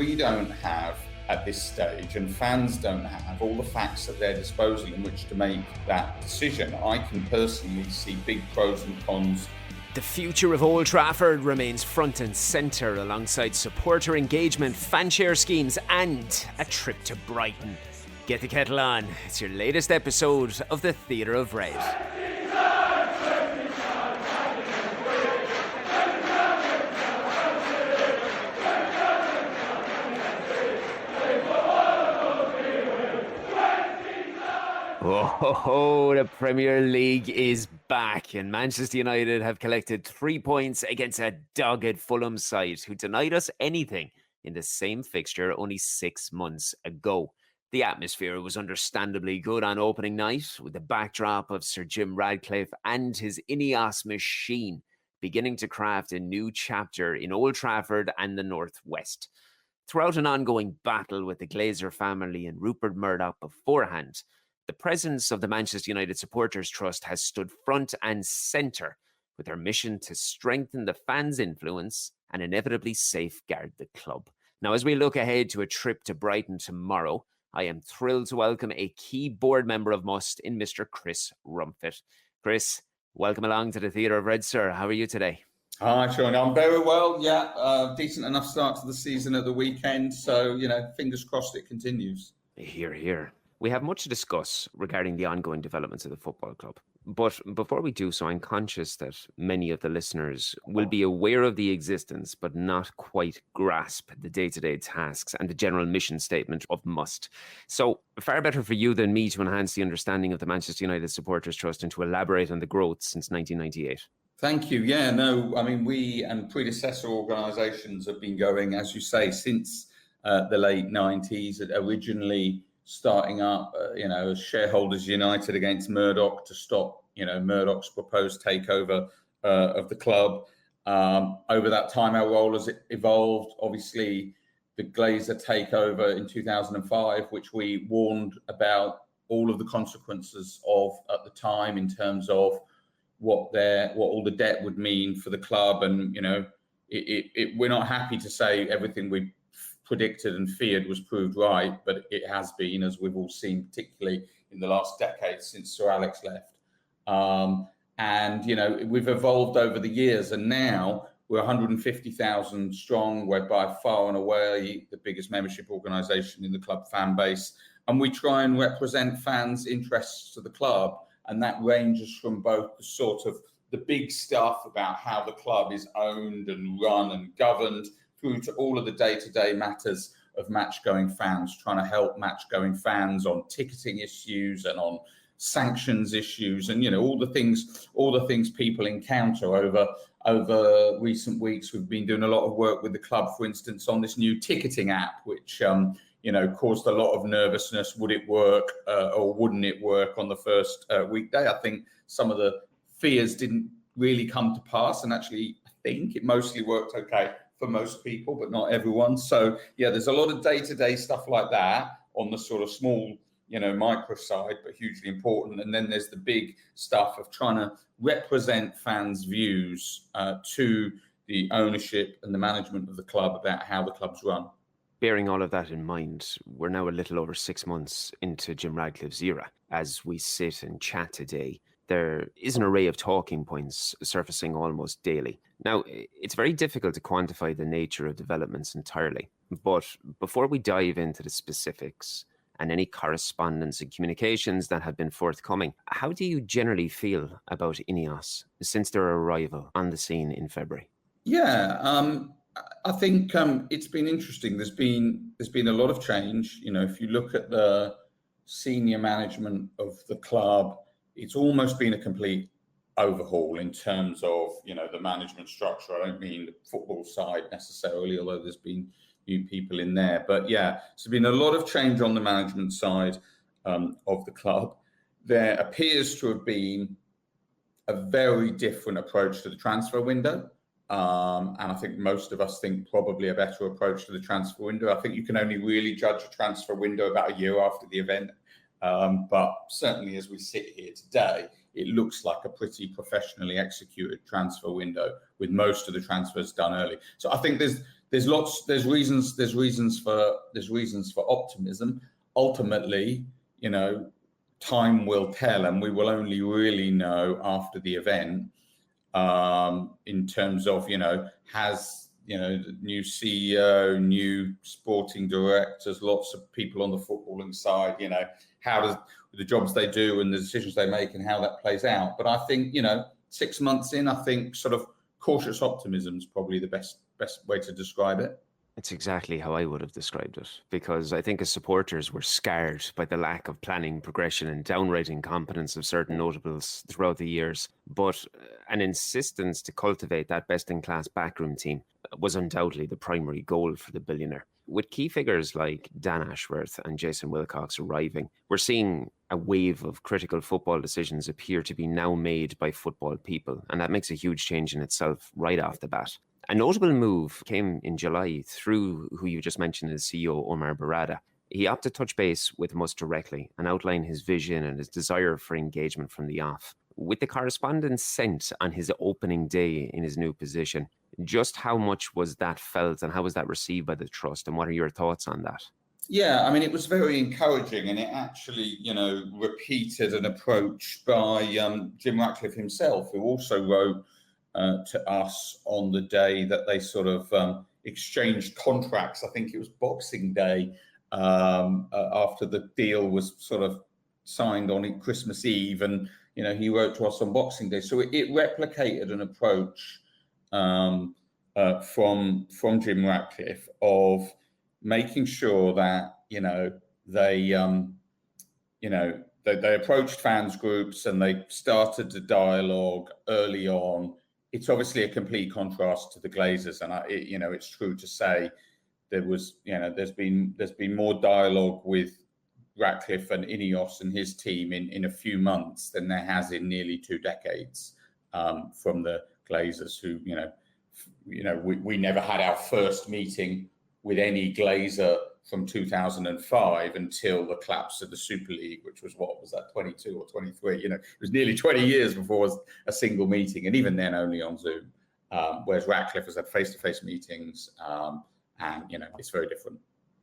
we don't have at this stage, and fans don't have all the facts at their disposal in which to make that decision. I can personally see big pros and cons. The future of Old Trafford remains front and centre alongside supporter engagement, fan share schemes and a trip to Brighton. Get the kettle on. It's your latest episode of the Theatre of Red. Oh, the Premier League is back, and Manchester United have collected 3 points against a dogged Fulham side who denied us anything in the same fixture only 6 months ago. The atmosphere was understandably good on opening night, with the backdrop of Sir Jim Ratcliffe and his M.U.S.T machine beginning to craft a new chapter in Old Trafford and the North West. Throughout an ongoing battle with the Glazer family and Rupert Murdoch beforehand, the presence of the Manchester United Supporters Trust has stood front and centre with their mission to strengthen the fans' influence and inevitably safeguard the club. Now, as we look ahead to a trip to Brighton tomorrow, I am thrilled to welcome a key board member of M.U.S.T in Mr. Chris Rumfitt. Chris, welcome along to the Theatre of Red, sir. How are you today? Hi, Shaun. I'm very well. Yeah, decent enough start to the season at the weekend. So, fingers crossed it continues. Hear, hear. We have much to discuss regarding the ongoing developments of the football club. But before we do so, I'm conscious that many of the listeners will be aware of the existence, but not quite grasp the day-to-day tasks and the general mission statement of M.U.S.T. So far better for you than me to enhance the understanding of the Manchester United Supporters Trust and to elaborate on the growth since 1998. Thank you. Yeah, no, I mean, we and predecessor organisations have been going, as you say, since the late 90s, originally starting up, as Shareholders United against Murdoch to stop, Murdoch's proposed takeover of the club. Over that time, our role has evolved. Obviously, the Glazer takeover in 2005, which we warned about all of the consequences of at the time in terms of what all the debt would mean for the club. And, we're not happy to say everything we predicted and feared was proved right, but it has been, as we've all seen, particularly in the last decade since Sir Alex left. We've evolved over the years, and now we're 150,000 strong. We're by far and away the biggest membership organisation in the club fan base, and we try and represent fans' interests to the club, and that ranges from both the sort of the big stuff about how the club is owned and run and governed, through to all of the day-to-day matters of match-going fans, trying to help match-going fans on ticketing issues and on sanctions issues, and all the things people encounter over recent weeks. We've been doing a lot of work with the club, for instance, on this new ticketing app, which caused a lot of nervousness. Would it work or wouldn't it work on the first weekday? I think some of the fears didn't really come to pass, and actually I think it mostly worked okay for most people, but not everyone. So yeah, there's a lot of day-to-day stuff like that on the sort of small, micro side, but hugely important. And then there's the big stuff of trying to represent fans' views to the ownership and the management of the club about how the club's run. Bearing all of that in mind, we're now a little over 6 months into Jim Ratcliffe's era. As we sit and chat today, there is an array of talking points surfacing almost daily. Now, it's very difficult to quantify the nature of developments entirely, but before we dive into the specifics and any correspondence and communications that have been forthcoming, how do you generally feel about INEOS since their arrival on the scene in February? Yeah, I think it's been interesting. There's been a lot of change. If you look at the senior management of the club, it's almost been a complete overhaul in terms of, the management structure. I don't mean the football side necessarily, although there's been new people in there. But yeah, there's been a lot of change on the management side of the club. There appears to have been a very different approach to the transfer window. And I think most of us think probably a better approach to the transfer window. I think you can only really judge a transfer window about a year after the event. But certainly as we sit here today, it looks like a pretty professionally executed transfer window with most of the transfers done early. So I think there's reasons for optimism. Ultimately, time will tell, and we will only really know after the event, in terms of, has, the new CEO, new sporting directors, lots of people on the footballing side, how does the jobs they do and the decisions they make and how that plays out. But I think, 6 months in, I think sort of cautious optimism is probably the best way to describe it. It's exactly how I would have described it, because I think as supporters we're scarred by the lack of planning, progression and downright incompetence of certain notables throughout the years. But an insistence to cultivate that best-in-class backroom team was undoubtedly the primary goal for the billionaire. With key figures like Dan Ashworth and Jason Wilcox arriving, we're seeing a wave of critical football decisions appear to be now made by football people, and that makes a huge change in itself right off the bat. A notable move came in July through who you just mentioned as CEO Omar Barada. He opted to touch base with M.U.S.T directly and outline his vision and his desire for engagement from the off. With the correspondence sent on his opening day in his new position, just how much was that felt and how was that received by the trust, and what are your thoughts on that? Yeah, I mean, it was very encouraging, and it actually, repeated an approach by Jim Ratcliffe himself, who also wrote to us on the day that they sort of exchanged contracts. I think it was Boxing Day, after the deal was sort of signed on Christmas Eve, and he wrote to us on Boxing Day. So it replicated an approach from Jim Ratcliffe of making sure that they approached fans groups and they started the dialogue early on. It's obviously a complete contrast to the Glazers, and it's true to say there's been more dialogue with Ratcliffe and Ineos and his team in a few months than there has in nearly 2 decades from the Glazers, who we never had our first meeting with any Glazer from 2005 until the collapse of the Super League, which was, 22 or 23? It was nearly 20 years before a single meeting, and even then only on Zoom. Whereas Ratcliffe has had face-to-face meetings, and it's very different.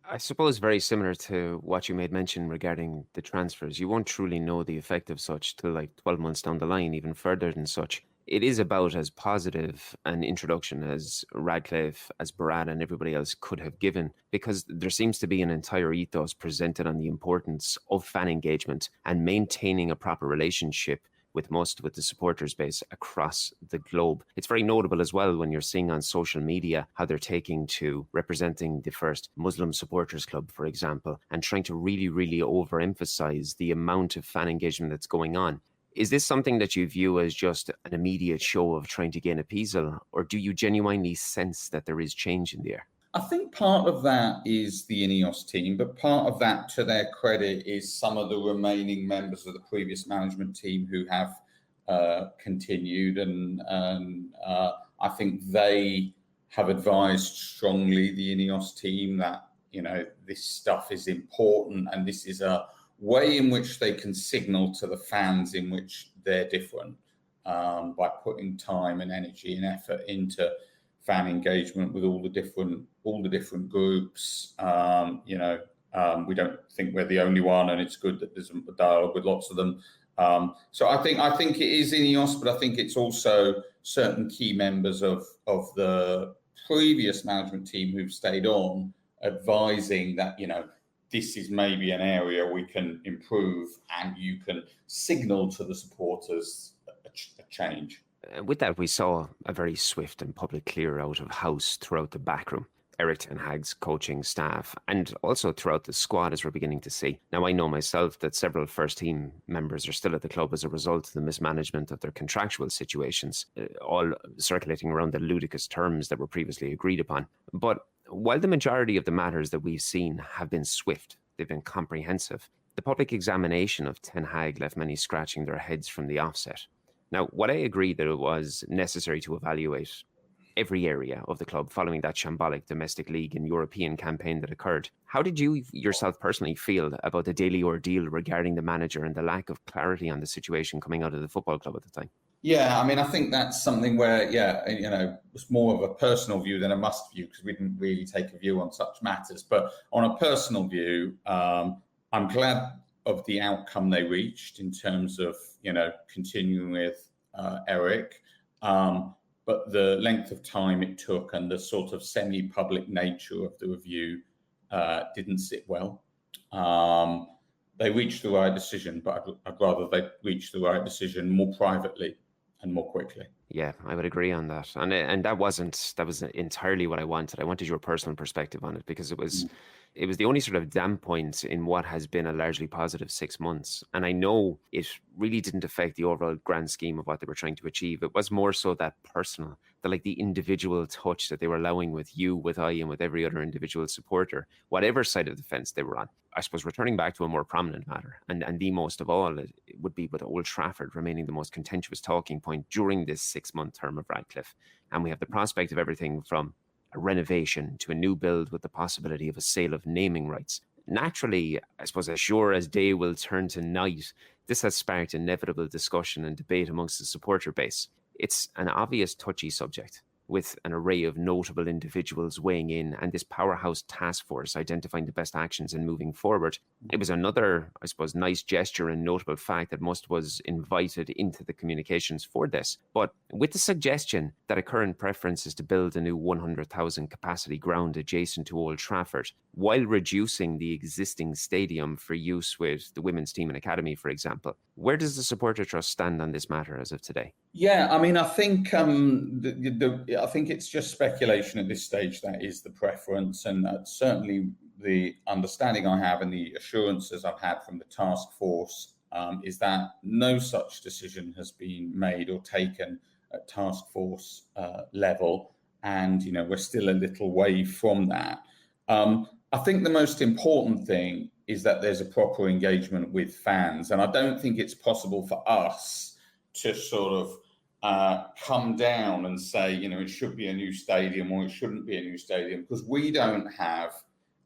I suppose very similar to what you made mention regarding the transfers. You won't truly know the effect of such till like 12 months down the line, even further than such. It is about as positive an introduction as Radcliffe, as Barada and everybody else could have given, because there seems to be an entire ethos presented on the importance of fan engagement and maintaining a proper relationship with the supporters base across the globe. It's very notable as well when you're seeing on social media how they're taking to representing the first Muslim supporters club, for example, and trying to really, really overemphasize the amount of fan engagement that's going on. Is this something that you view as just an immediate show of trying to gain appeasal, or do you genuinely sense that there is change in the air? I think part of that is the Ineos team, but part of that, to their credit, is some of the remaining members of the previous management team who have continued, and I think they have advised strongly the Ineos team that this stuff is important, and this is a way in which they can signal to the fans in which they're different, by putting time and energy and effort into fan engagement with all the different groups. We don't think we're the only one, and it's good that there's a dialogue with lots of them. So I think it is Ineos, but I think it's also certain key members of the previous management team who've stayed on, advising that this is maybe an area we can improve, and you can signal to the supporters a change. With that, we saw a very swift and public clear out of house throughout the backroom. Eric Ten Hag's coaching staff, and also throughout the squad, as we're beginning to see. Now, I know myself that several first-team members are still at the club as a result of the mismanagement of their contractual situations, all circulating around the ludicrous terms that were previously agreed upon. But while the majority of the matters that we've seen have been swift, they've been comprehensive, the public examination of Ten Hag left many scratching their heads from the offset. Now, while I agree that it was necessary to evaluate every area of the club following that shambolic domestic league and European campaign that occurred, how did you yourself personally feel about the daily ordeal regarding the manager and the lack of clarity on the situation coming out of the football club at the time? Yeah, I mean, I think that's something where, it's more of a personal view than a must view, because we didn't really take a view on such matters. But on a personal view, I'm glad of the outcome they reached in terms of, continuing with Eric. But the length of time it took and the sort of semi-public nature of the review didn't sit well. They reached the right decision, but I'd rather they reached the right decision more privately and more quickly. Yeah, I would agree on that. And that was entirely what I wanted. I wanted your personal perspective on it, because it was the only sort of damp point in what has been a largely positive 6 months. And I know it really didn't affect the overall grand scheme of what they were trying to achieve. It was more so that personal, the individual touch that they were allowing with you, with I, and with every other individual supporter, whatever side of the fence they were on. I suppose returning back to a more prominent matter, and the most of all, it would be with Old Trafford remaining the most contentious talking point during this 6-month term of Radcliffe. And we have the prospect of everything from a renovation to a new build with the possibility of a sale of naming rights. Naturally, I suppose, as sure as day will turn to night, this has sparked inevitable discussion and debate amongst the supporter base. It's an obvious touchy subject, with an array of notable individuals weighing in and this powerhouse task force identifying the best actions and moving forward. It was another, I suppose, nice gesture and notable fact that M.U.S.T was invited into the communications for this. But with the suggestion that a current preference is to build a new 100,000 capacity ground adjacent to Old Trafford, while reducing the existing stadium for use with the women's team and academy, for example, where does the supporter trust stand on this matter as of today? Yeah, I mean, I think I think it's just speculation at this stage. That is the preference, and certainly the understanding I have and the assurances I've had from the task force is that no such decision has been made or taken at task force level, and we're still a little way from that. I think the most important thing is that there's a proper engagement with fans, and I don't think it's possible for us to sort of come down and say, it should be a new stadium or it shouldn't be a new stadium, because we don't have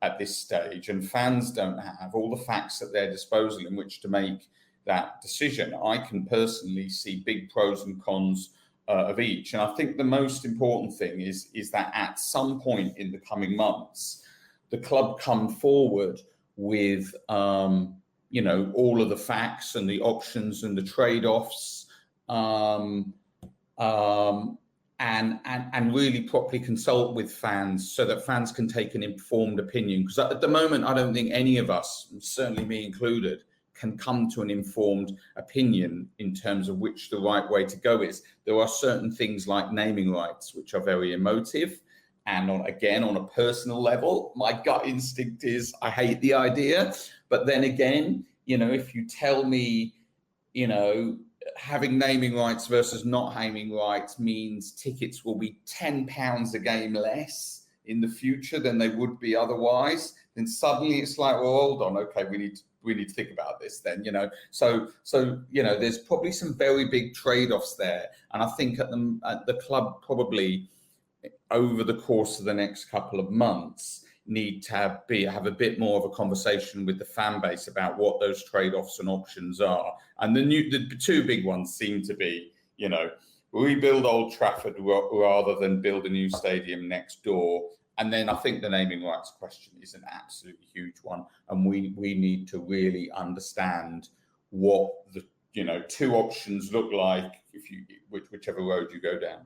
at this stage, and fans don't have all the facts at their disposal in which to make that decision. I can personally see big pros and cons of each, and I think the most important thing is that at some point in the coming months, the club come forward with all of the facts and the options and the trade-offs, and really properly consult with fans so that fans can take an informed opinion. Because at the moment, I don't think any of us, certainly me included, can come to an informed opinion in terms of which the right way to go is. There are certain things like naming rights, which are very emotive. And on a personal level, my gut instinct is I hate the idea. But then again, if you tell me, having naming rights versus not naming rights means tickets will be £10 a game less in the future than they would be otherwise, then suddenly it's like, well, hold on, okay, we need to think about this then, So there's probably some very big trade-offs there, and I think at the club probably over the course of the next couple of months need to have a bit more of a conversation with the fan base about what those trade-offs and options are. And the two big ones seem to be, rebuild Old Trafford rather than build a new stadium next door. And then I think the naming rights question is an absolutely huge one. And we need to really understand what the two options look like whichever road you go down.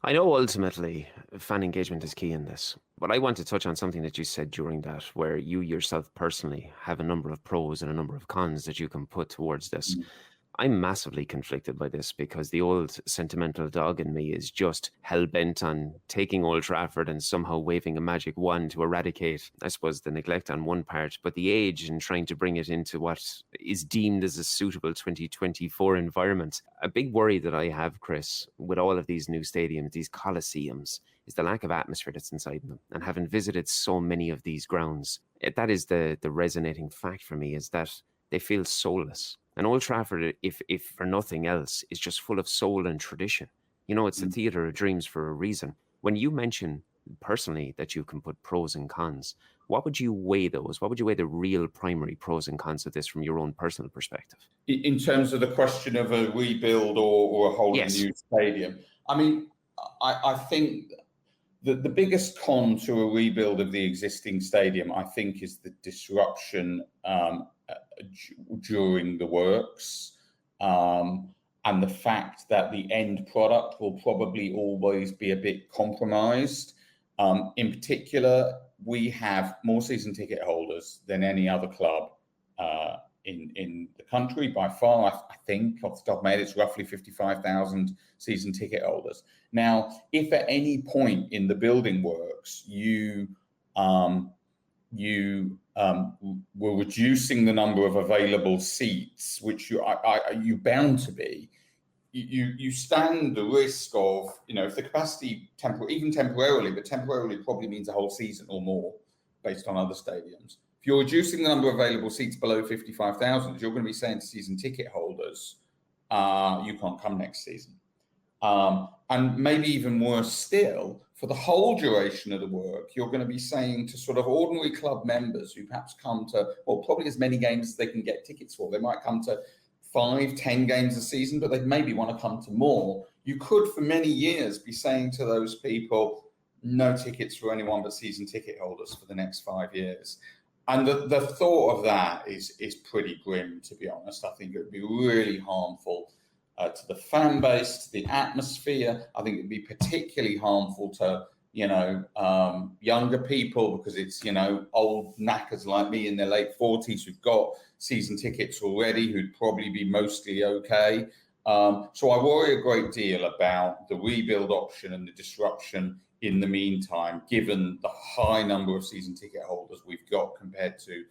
I know ultimately fan engagement is key in this, but I want to touch on something that you said during that, where you yourself personally have a number of pros and a number of cons that you can put towards this. I'm massively conflicted by this because the old sentimental dog in me is just hell-bent on taking Old Trafford and somehow waving a magic wand to eradicate, I suppose, the neglect on one part, but the age and trying to bring it into what is deemed as a suitable 2024 environment. A big worry that I have, Chris, with all of these new stadiums, these coliseums, is the lack of atmosphere that's inside them. And having visited so many of these grounds, that is the resonating fact for me, is that they feel soulless. And Old Trafford, if for nothing else, is just full of soul and tradition. It's the theatre of dreams for a reason. When you mention personally that you can put pros and cons. What would you weigh those? What would you weigh the real primary pros and cons of this from your own personal perspective? In terms of the question of a rebuild or a whole new stadium, I mean, I think the biggest con to a rebuild of the existing stadium, I think, is the disruption during the works, and the fact that the end product will probably always be a bit compromised. In particular, we have more season ticket holders than any other club in the country by far. I think off the top of my head, it's roughly 55,000 season ticket holders. Now, if at any point in the building works you were reducing the number of available seats, which you're bound to be, you stand the risk of, if the capacity even temporarily, but temporarily probably means a whole season or more based on other stadiums. If you're reducing the number of available seats below 55,000, you're going to be saying to season ticket holders, you can't come next season. And maybe even worse still, for the whole duration of the work, you're going to be saying to sort of ordinary club members who perhaps come to, well, probably as many games as they can get tickets for. They might come to 5-10 games a season, but they maybe want to come to more. You could, for many years, be saying to those people, no tickets for anyone but season ticket holders for the next 5 years. And the thought of that is pretty grim, to be honest. I think it would be really harmful to the fan base, to the atmosphere. I think it would be particularly harmful to, younger people, because it's, old knackers like me in their late 40s who've got season tickets already, who'd probably be mostly okay. So I worry a great deal about the rebuild option and the disruption in the meantime, given the high number of season ticket holders we've got compared to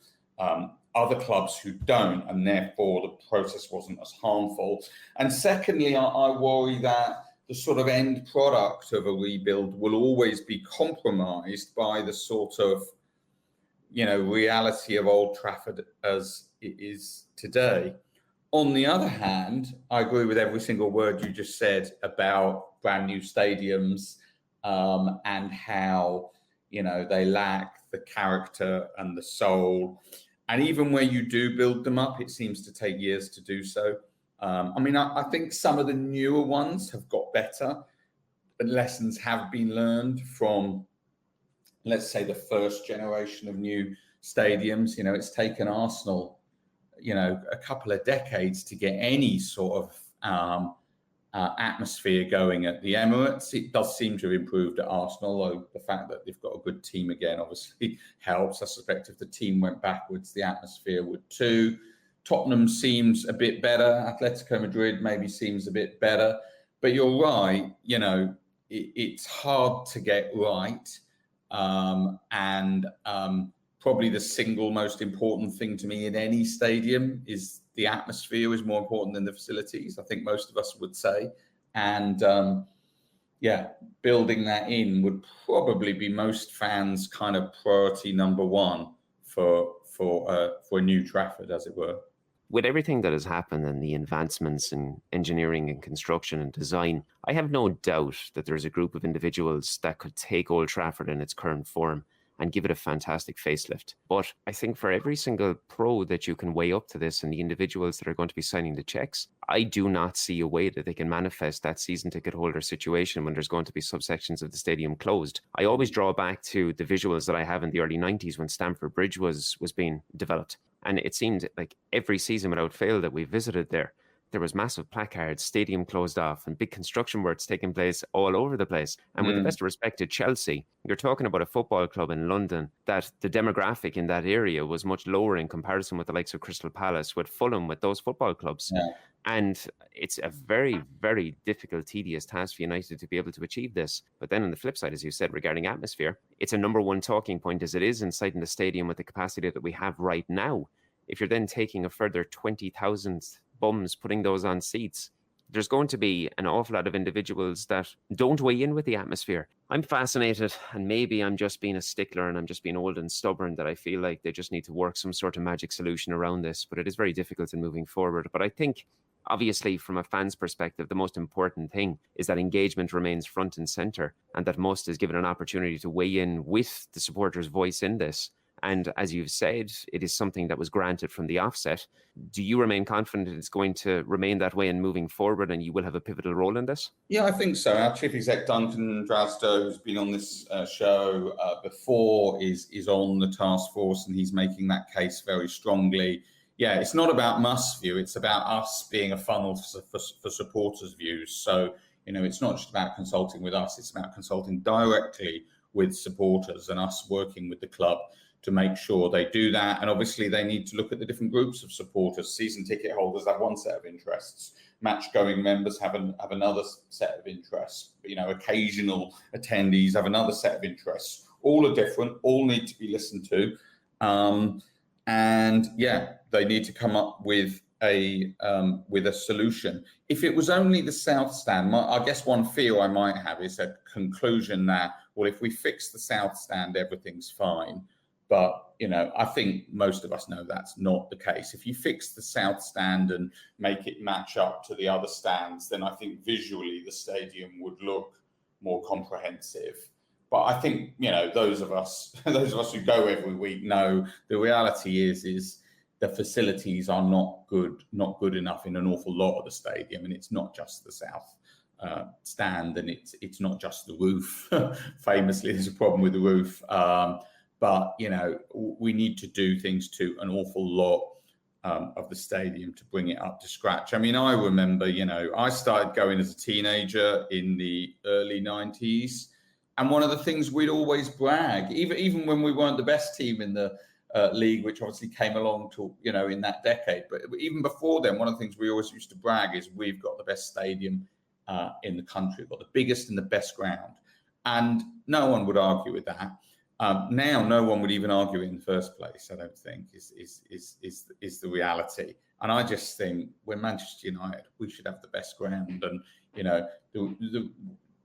other clubs who don't, and therefore the process wasn't as harmful. And secondly, I worry that the sort of end product of a rebuild will always be compromised by the sort of, reality of Old Trafford as it is today. On the other hand, I agree with every single word you just said about brand new stadiums, and how, they lack the character and the soul. And even where you do build them up, it seems to take years to do so. I think some of the newer ones have got better, but lessons have been learned from, let's say, the first generation of new stadiums. It's taken Arsenal, a couple of decades to get any sort of atmosphere going at the M.U.S.T. It does seem to have improved at Arsenal, although the fact that they've got a good team again obviously helps. I suspect if the team went backwards, the atmosphere would too. Tottenham seems a bit better. Atletico Madrid maybe seems a bit better. But you're right, it's hard to get right. And probably the single most important thing to me in any stadium is the atmosphere is more important than the facilities. I think most of us would say. And building that in would probably be most fans' kind of priority number one for a new Trafford, as it were. With everything that has happened and the advancements in engineering and construction and design, I have no doubt that there's a group of individuals that could take Old Trafford in its current form and give it a fantastic facelift. But I think for every single pro that you can weigh up to this and the individuals that are going to be signing the checks, I do not see a way that they can manifest that season ticket holder situation when there's going to be subsections of the stadium closed. I always draw back to the visuals that I have in the early 90s when Stamford Bridge was being developed. And it seemed like every season without fail that we visited there was massive placards, stadium closed off, and big construction works taking place all over the place. And with the best of respect to Chelsea, you're talking about a football club in London that the demographic in that area was much lower in comparison with the likes of Crystal Palace, with Fulham, with those football clubs. Yeah. And it's a very, very difficult, tedious task for United to be able to achieve this. But then on the flip side, as you said, regarding atmosphere, it's a number one talking point as it is inside in the stadium with the capacity that we have right now. If you're then taking a further 20,000 bums, putting those on seats, there's going to be an awful lot of individuals that don't weigh in with the atmosphere. I'm fascinated, and maybe I'm just being a stickler and I'm just being old and stubborn, that I feel like they just need to work some sort of magic solution around this, but it is very difficult in moving forward. But I think Obviously, from a fan's perspective, the most important thing is that engagement remains front and centre, and that M.U.S.T is given an opportunity to weigh in with the supporters' voice in this. And as you've said, it is something that was granted from the offset. Do you remain confident it's going to remain that way and moving forward, and you will have a pivotal role in this? Yeah, I think so. Our chief exec, Duncan Drasdo, who's been on this show before, is on the task force, and he's making that case very strongly. Yeah, it's not about M.U.S.T view, it's about us being a funnel for supporters' views. So, it's not just about consulting with us, it's about consulting directly with supporters and us working with the club to make sure they do that. And obviously they need to look at the different groups of supporters. Season ticket holders have one set of interests. Match-going members have another set of interests. Occasional attendees have another set of interests. All are different, all need to be listened to. And yeah, they need to come up with a solution. If it was only the South Stand, I guess one fear I might have is a conclusion that, well, if we fix the South Stand, everything's fine. But, I think most of us know that's not the case. If you fix the South Stand and make it match up to the other stands, then I think visually the stadium would look more comprehensive. But I think, those of us who go every week know the reality is the facilities are not good enough in an awful lot of the stadium. And it's not just the South Stand, and it's not just the roof. Famously, there's a problem with the roof. But, we need to do things to an awful lot of the stadium to bring it up to scratch. I mean, I remember, I started going as a teenager in the early 90s. And one of the things we'd always brag, even when we weren't the best team in the league, which obviously came along to, in that decade. But even before then, one of the things we always used to brag is we've got the best stadium in the country. We've got the biggest and the best ground. And no one would argue with that. Now, no one would even argue it in the first place, I don't think, is the reality. And I just think we're Manchester United, we should have the best ground. And,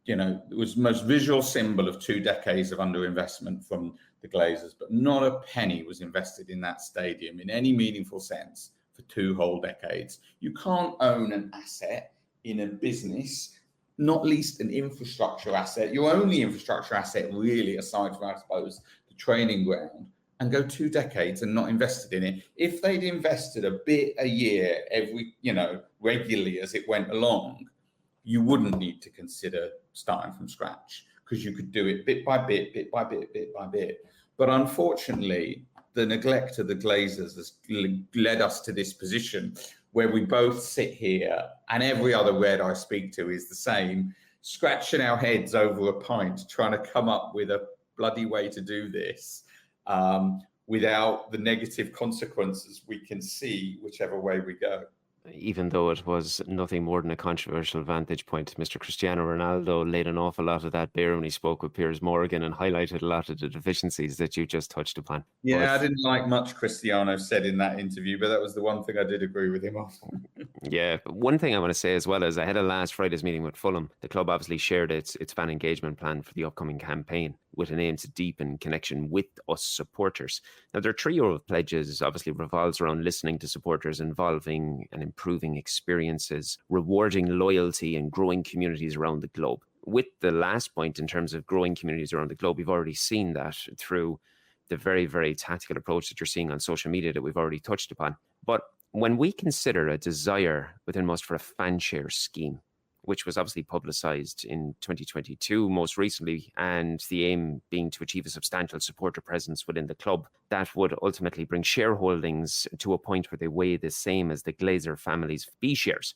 it was the most visual symbol of 2 decades of underinvestment from the Glazers, but not a penny was invested in that stadium in any meaningful sense for 2 whole decades. You can't own an asset in a business, not least an infrastructure asset, your only infrastructure asset really, aside from, I suppose, the training ground, and go 2 decades and not invested in it. If they'd invested a bit a year every, regularly as it went along, you wouldn't need to consider starting from scratch, because you could do it bit by bit, bit by bit, bit by bit. But unfortunately, the neglect of the Glazers has led us to this position where we both sit here, and every other Red I speak to is the same, scratching our heads over a pint, trying to come up with a bloody way to do this without the negative consequences we can see whichever way we go. Even though it was nothing more than a controversial vantage point, Mr. Cristiano Ronaldo laid an awful lot of that bare when he spoke with Piers Morgan and highlighted a lot of the deficiencies that you just touched upon. Yeah, I didn't like much Cristiano said in that interview, but that was the one thing I did agree with him on. Yeah, but one thing I want to say as well is ahead of last Friday's meeting with Fulham, the club obviously shared its fan engagement plan for the upcoming campaign with an aim to deepen connection with us supporters. Now, their trio of pledges obviously revolves around listening to supporters, involving and improving experiences, rewarding loyalty and growing communities around the globe. With the last point in terms of growing communities around the globe, we've already seen that through the very, very tactical approach that you're seeing on social media that we've already touched upon. But when we consider a desire within M.U.S.T for a fan share scheme, which was obviously publicised in 2022 most recently, and the aim being to achieve a substantial supporter presence within the club, that would ultimately bring shareholdings to a point where they weigh the same as the Glazer family's B shares.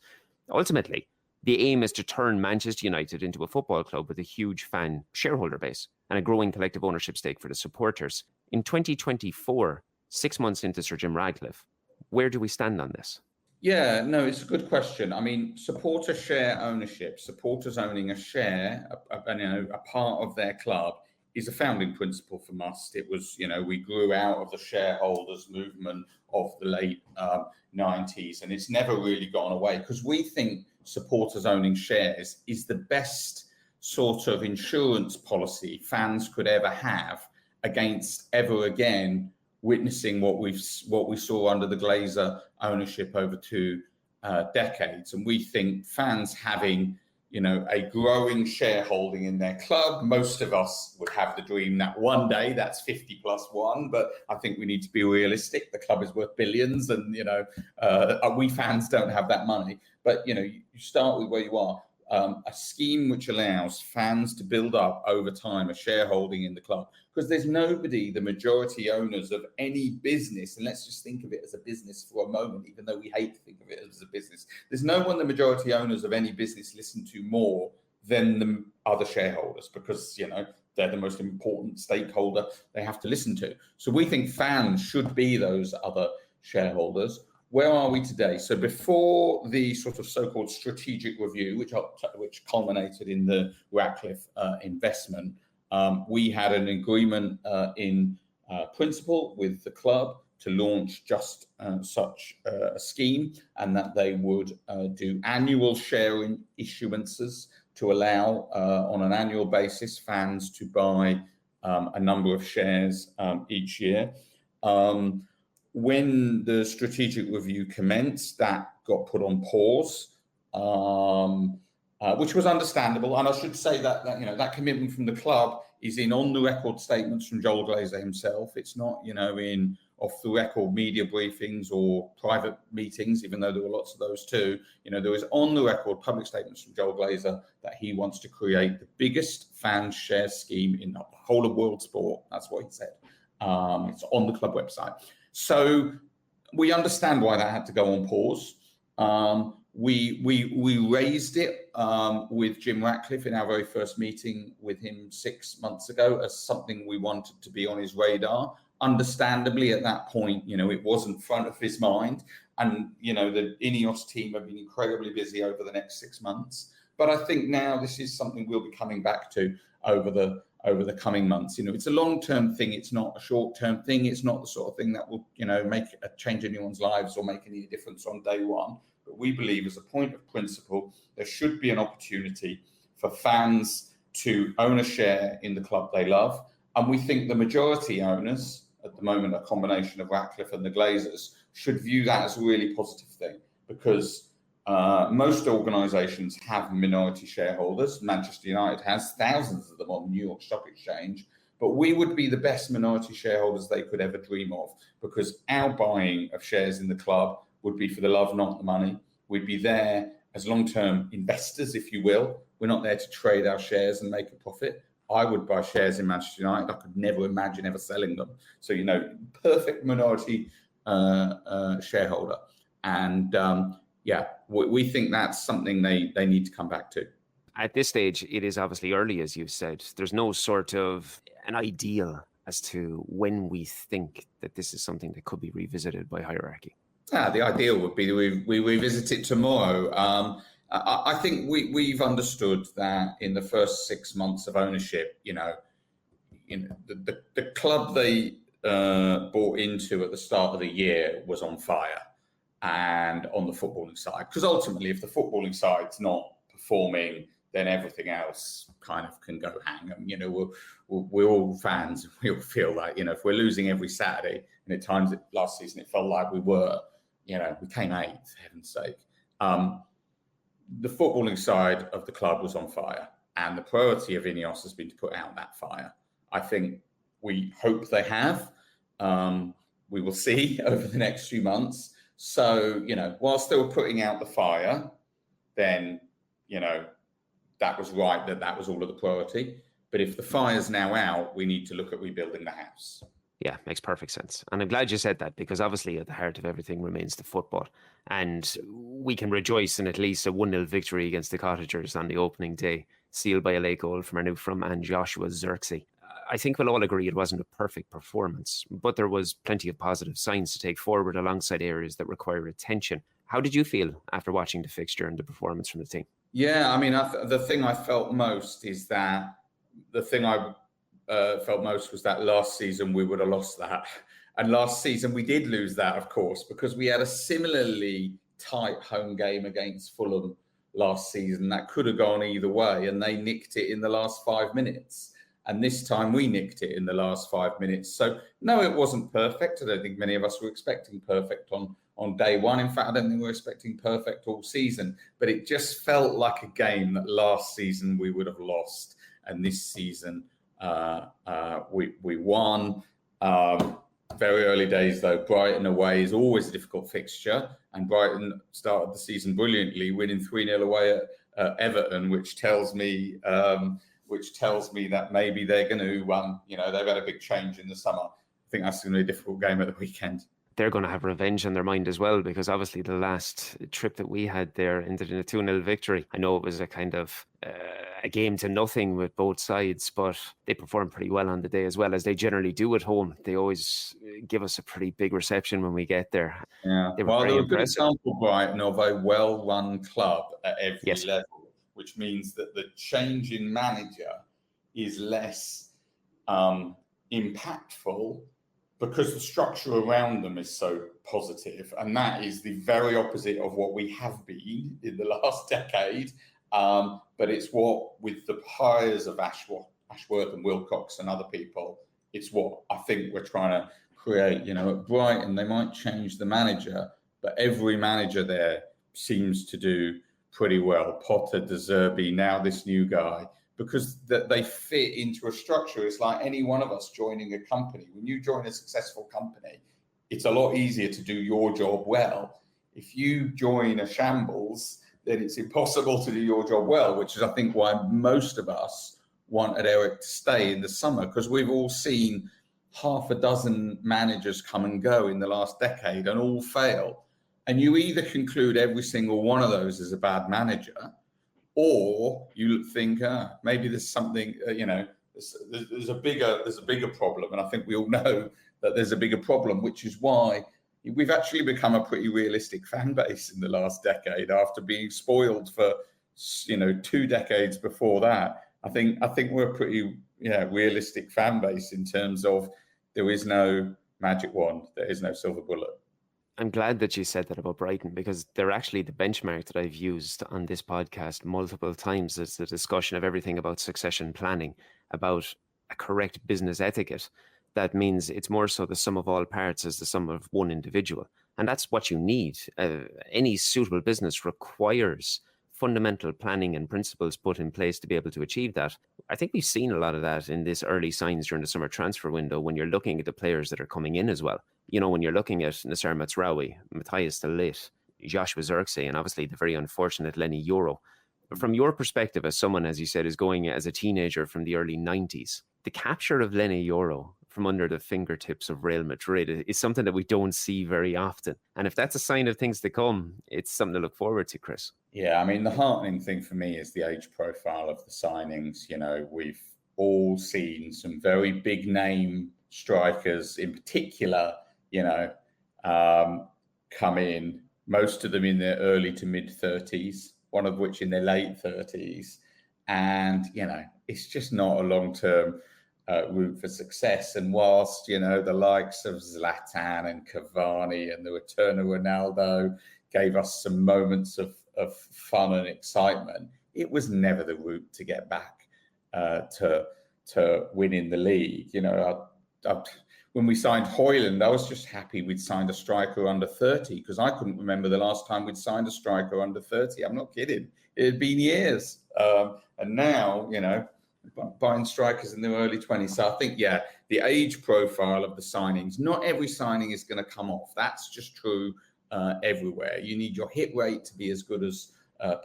Ultimately, the aim is to turn Manchester United into a football club with a huge fan shareholder base and a growing collective ownership stake for the supporters. In 2024, 6 months into Sir Jim Ratcliffe, where do we stand on this? Yeah, no, it's a good question. I mean, supporter share ownership, supporters owning a share, a part of their club, is a founding principle for M.U.S.T. It was, we grew out of the shareholders movement of the late 90s, and it's never really gone away, because we think supporters owning shares is the best sort of insurance policy fans could ever have against ever again witnessing what we saw under the Glazer ownership over 2 decades. And we think fans having, a growing shareholding in their club, most of us would have the dream that one day that's 50 plus one, but I think we need to be realistic. The club is worth billions, and we fans don't have that money. But you start with where you are. A scheme which allows fans to build up over time a shareholding in the club, because there's nobody, the majority owners of any business, and let's just think of it as a business for a moment, even though we hate to think of it as a business, there's no one the majority owners of any business listen to more than the other shareholders, because they're the most important stakeholder they have to listen to. So we think fans should be those other shareholders. Where are we today? So before the sort of so-called strategic review, which culminated in the Ratcliffe investment, we had an agreement in principle with the club to launch just such a scheme, and that they would do annual share issuances to allow on an annual basis fans to buy a number of shares each year. When the strategic review commenced, that got put on pause, which was understandable. And I should say that that commitment from the club is in on-the-record statements from Joel Glazer himself. It's not, in off-the-record media briefings or private meetings, even though there were lots of those too. There was on-the-record public statements from Joel Glazer that he wants to create the biggest fan share scheme in the whole of world sport. That's what he said. It's on the club website. So we understand why that had to go on pause. We raised it with Jim Ratcliffe in our very first meeting with him 6 months ago as something we wanted to be on his radar. Understandably, at that point, it wasn't front of his mind. And, the M.U.S.T team have been incredibly busy over the next 6 months. But I think now this is something we'll be coming back to over the coming months. It's a long-term thing. It's not a short-term thing. It's not the sort of thing that will, make a change in anyone's lives or make any difference on day one. But we believe, as a point of principle, there should be an opportunity for fans to own a share in the club they love. And we think the majority owners, at the moment, a combination of Ratcliffe and the Glazers, should view that as a really positive thing, because most organisations have minority shareholders. Manchester United has thousands of them on the New York Stock Exchange, but we would be the best minority shareholders they could ever dream of, because our buying of shares in the club would be for the love, not the money. We'd be there as long-term investors, if you will. We're not there to trade our shares and make a profit. I would buy shares in Manchester United. I could never imagine ever selling them. So, perfect minority shareholder. And we think that's something they need to come back to. At this stage, it is obviously early, as you've said. There's no sort of an ideal as to when we think that this is something that could be revisited by hierarchy. The ideal would be we revisit it tomorrow. I think we've understood that in the first 6 months of ownership, the club they bought into at the start of the year was on fire, and on the footballing side, because ultimately, if the footballing side's not performing, then everything else kind of can go hang. We're all fans. We all feel like, if we're losing every Saturday, and at times last season it felt like we were, we came eighth, for heaven's sake. The footballing side of the club was on fire, and the priority of INEOS has been to put out that fire. I think we hope they have. We will see over the next few months. So, whilst they were putting out the fire, then, that was right, that was all of the priority. But if the fire's now out, we need to look at rebuilding the house. Yeah, makes perfect sense. And I'm glad you said that, because obviously at the heart of everything remains the football. And we can rejoice in at least a 1-0 victory against the Cottagers on the opening day, sealed by a late goal from our new frontman Joshua Zirkzee. I think we'll all agree it wasn't a perfect performance, but there was plenty of positive signs to take forward alongside areas that require attention. How did you feel after watching the fixture and the performance from the team? Yeah, the thing I felt most is that was that last season we would have lost that. And last season we did lose that, of course, because we had a similarly tight home game against Fulham last season that could have gone either way, and they nicked it in the last 5 minutes. And this time we nicked it in the last 5 minutes. So no, it wasn't perfect. I don't think many of us were expecting perfect on on day one. In fact, I don't think we're expecting perfect all season, but it just felt like a game that last season we would have lost, and this season we won. Very early days though. Brighton away is always a difficult fixture, and Brighton started the season brilliantly, winning 3-0 away at Everton, which tells me that maybe they're going to, they've had a big change in the summer. I think that's going to be a difficult game at the weekend. They're going to have revenge on their mind as well, because obviously the last trip that we had there ended in a 2-0 victory. I know it was a kind of a game to nothing with both sides, but they performed pretty well on the day, as well as they generally do at home. They always give us a pretty big reception when we get there. Yeah, they were very they're a good impressive. example, Brighton, of a well-run club at every Yes. level, which means that the change in manager is less impactful, because the structure around them is so positive, and that is the very opposite of what we have been in the last decade. But it's what, with the hires of Ashworth and Wilcox and other people, it's what I think we're trying to create. At Brighton, they might change the manager, but every manager there seems to do pretty well. Potter, De Zerbi, now this new guy, because they fit into a structure. It's like any one of us joining a company. When you join a successful company, it's a lot easier to do your job well. If you join a shambles, then it's impossible to do your job well, which is, I think, why most of us wanted Eric to stay in the summer, because we've all seen half a dozen managers come and go in the last decade and all fail. And you either conclude every single one of those is a bad manager, or you think, maybe there's something, there's a bigger problem. And I think we all know that there's a bigger problem, which is why we've actually become a pretty realistic fan base in the last decade, after being spoiled for, 2 decades before that. I think we're a pretty realistic fan base in terms of there is no magic wand, there is no silver bullet. I'm glad that you said that about Brighton, because they're actually the benchmark that I've used on this podcast multiple times. It's the discussion of everything about succession planning, about a correct business etiquette. That means it's more so the sum of all parts as the sum of one individual. And that's what you need. Any suitable business requires fundamental planning and principles put in place to be able to achieve that. I think we've seen a lot of that in this early signs during the summer transfer window, when you're looking at the players that are coming in as well. When you're looking at Nacer Mazraoui, Matthias de Ligt, Joshua Zirkzee, and obviously the very unfortunate Lenny Yoro. From your perspective, as someone, as you said, is going as a teenager from the early 90s, the capture of Lenny Yoro from under the fingertips of Real Madrid is something that we don't see very often. And if that's a sign of things to come, it's something to look forward to, Chris. Yeah, I mean, the heartening thing for me is the age profile of the signings. We've all seen some very big name strikers in particular, come in, most of them in their early to mid 30s, one of which in their late 30s. And, it's just not a long-term route for success. And whilst, the likes of Zlatan and Cavani and the return of Ronaldo gave us some moments of fun and excitement, it was never the route to get back to winning the league. When we signed Højlund, I was just happy we'd signed a striker under 30, because I couldn't remember the last time we'd signed a striker under 30. I'm not kidding. It had been years. And now, buying strikers in their early 20s. So I think, the age profile of the signings, not every signing is going to come off. That's just true everywhere. You need your hit rate to be as good as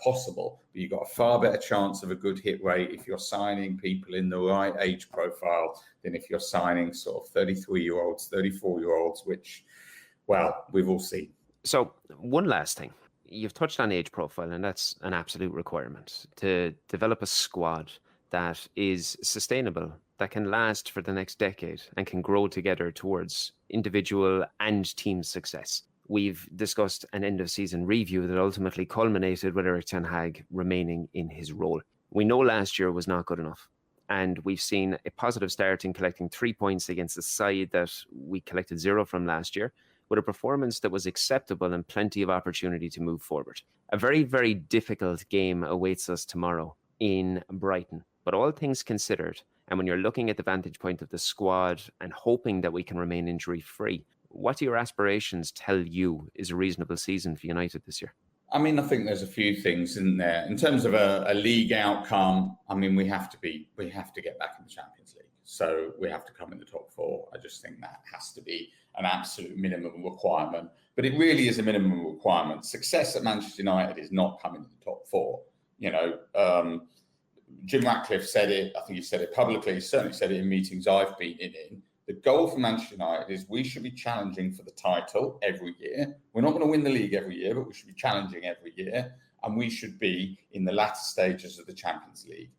possible, but you've got a far better chance of a good hit rate if you're signing people in the right age profile than if you're signing sort of 33-year-olds, 34-year-olds, which, well, we've all seen. So one last thing. You've touched on age profile, and that's an absolute requirement to develop a squad that is sustainable, that can last for the next decade and can grow together towards individual and team success. We've discussed an end-of-season review that ultimately culminated with Erik ten Hag remaining in his role. We know last year was not good enough, and we've seen a positive start in collecting 3 points against the side that we collected 0 from last year, with a performance that was acceptable and plenty of opportunity to move forward. A very, very difficult game awaits us tomorrow in Brighton. But all things considered, and when you're looking at the vantage point of the squad and hoping that we can remain injury-free, What do your aspirations tell you is a reasonable season for United this year? I mean, I think there's a few things in there. In terms of a league outcome, I mean, we have to get back in the Champions League. So we have to come in the top four. I just think that has to be an absolute minimum requirement. But it really is a minimum requirement. Success at Manchester United is not coming in the top four. You know, Jim Ratcliffe said it. I think he said it publicly. He certainly said it in meetings I've been in. The goal for Manchester United is we should be challenging for the title every year. We're not going to win the league every year, but we should be challenging every year. And we should be in the latter stages of the Champions League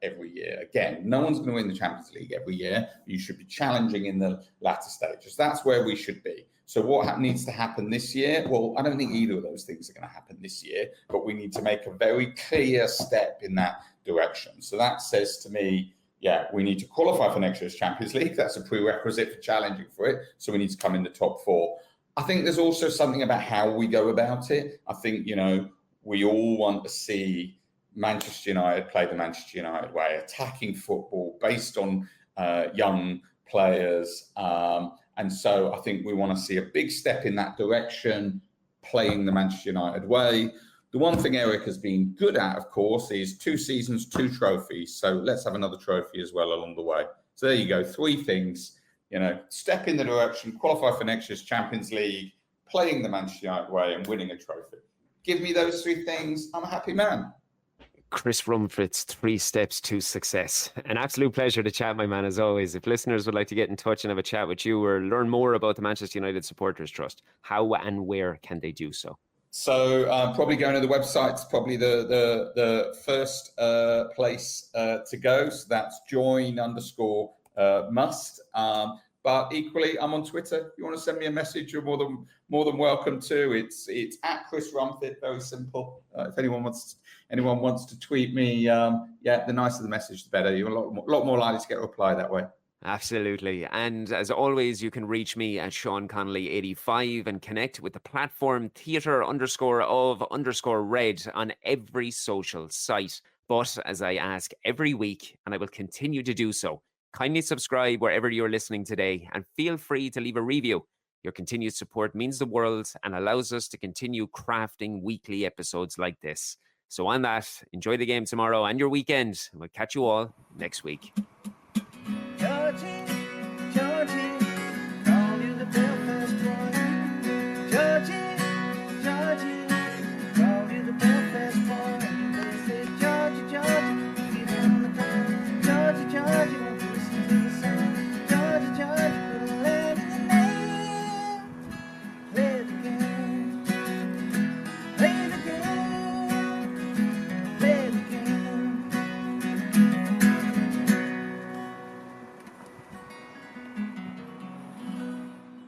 every year. Again, no one's going to win the Champions League every year. You should be challenging in the latter stages. That's where we should be. So what needs to happen this year? Well, I don't think either of those things are going to happen this year, but we need to make a very clear step in that direction. So that says to me, yeah, we need to qualify for next year's Champions League. That's a prerequisite for challenging for it. So we need to come in the top four. I think there's also something about how we go about it. I think, you know, we all want to see Manchester United play the Manchester United way, attacking football based on young players. And so I think we want to see a big step in that direction, playing the Manchester United way. The one thing Eric has been good at, of course, is 2 seasons, 2 trophies. So let's have another trophy as well along the way. So there you go, 3 things. You know, step in the direction, qualify for next year's Champions League, playing the Manchester United way and winning a trophy. Give me those 3 things, I'm a happy man. Chris Rumfitt's 3 steps to success. An absolute pleasure to chat, my man, as always. If listeners would like to get in touch and have a chat with you or learn more about the Manchester United Supporters Trust, how and where can they do so? So probably going to the website's probably the first place to go. So that's join_M.U.S.T. But equally, I'm on Twitter. If you want to send me a message, you're more than welcome to. It's at Chris Rumfitt. Very simple. If anyone wants to tweet me, yeah, the nicer the message, the better. You're a lot more likely to get a reply that way. Absolutely. And as always, you can reach me at Shaun Connolly 85 and connect with the platform theatre_of_red on every social site. But as I ask every week, and I will continue to do so, kindly subscribe wherever you're listening today and feel free to leave a review. Your continued support means the world and allows us to continue crafting weekly episodes like this. So on that, enjoy the game tomorrow and your weekend. And we'll catch you all next week.